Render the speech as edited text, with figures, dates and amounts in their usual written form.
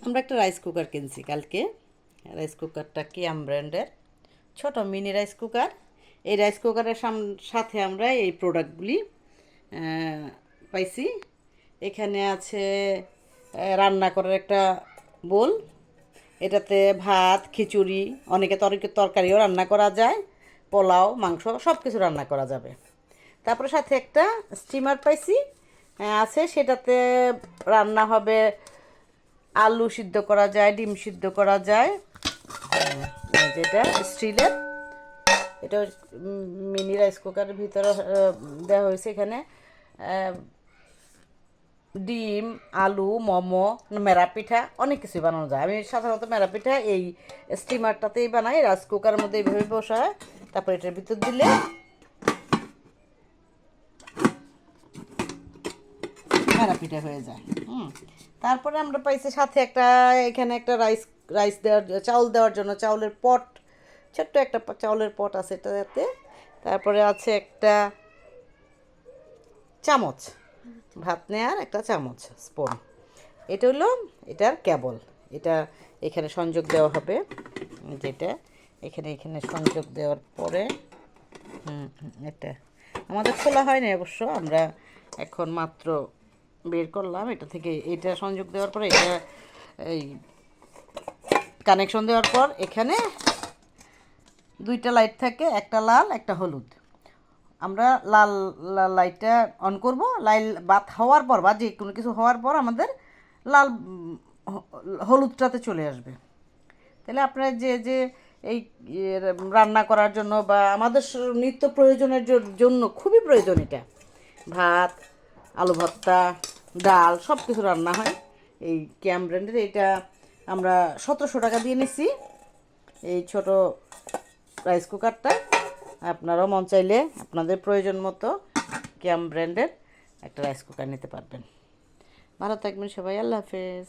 আমরা একটা rice cooker কিনছি কালকে। রাইস কুকারটা কিয়াম ব্র্যান্ডের ছোট মিনি রাইস কুকার। এই রাইস কুকারের সাথে আমরা এই প্রোডাক্টগুলি পাইছি। এখানে আছে রান্না করার একটা বোল। এটাতে ভাত, খিচুড়ি, অনেকে তরকারিও রান্না করা যায়, পোলাও, মাংস সব কিছু রান্না করা যাবে। তারপরে সাথে একটা স্টিমার পাইছি আছে, সেটাতে রান্না হবে, আলু সিদ্ধ করা যায়, ডিম সিদ্ধ করা যায়। যেটা স্টিলের, এটা মিনি রাইস কুকারের ভিতরে দেওয়া হয়েছে। এখানে ডিম, আলু, মোমো, মেরা পিঠা অনেক কিছুই বানানো যায়। আমি সাধারণত মেরা পিঠা এই স্টিমারটাতেই বানাই, রাইস কুকারের মধ্যে এইভাবে বসায়, তারপর এটার ভিতর দিলে মেরা পিঠা হয়ে যায়। তারপরে আমরা পাইছি সাথে একটা, এখানে একটা রাইস দেওয়ার, চাউল দেওয়ার জন্য চাউলের পট, ছোট্ট একটা চাউলের পট আছে এটাতে। তারপরে আছে একটা চামচ, ভাত নেওয়ার একটা চামচ, স্পুন। এটা হলো এটার কেবল। এটা এখানে সংযোগ দেওয়া হবে, যেটা এখানে এখানে সংযোগ দেওয়ার পরে এটা আমাদের খোলা হয়নি অবশ্য, আমরা এখন মাত্র বের করলাম এটা থেকে। এটা সংযোগ দেওয়ার পরে এটা এই কানেকশন দেওয়ার পর এখানে দুইটা লাইট থাকে, একটা লাল একটা হলুদ। আমরা লাল লাইটটা অন করব, ভাত হওয়ার পর বা যে কোনো কিছু হওয়ার পর আমাদের লাল হলুদটাতে চলে আসবে। তাহলে আপনার যে যে এই রান্না করার জন্য বা আমাদের নিত্য প্রয়োজনের জন্য খুবই প্রয়োজন এটা। ভাত, আলু ভর্তা, ডাল সব কিছু রান্না হয় এই ক্যাম ব্র্যান্ডের। এটা আমরা 1700 টাকা দিয়ে নিছি এই ছোট রাইস কুকারটা। আপনারাও মন চাইলে আপনাদের প্রয়োজন মতো ক্যাম ব্র্যান্ডের একটা রাইস কুকার নিতে পারবেন। ভালো থাকবেন সবাই, আল্লাহ হাফেজ।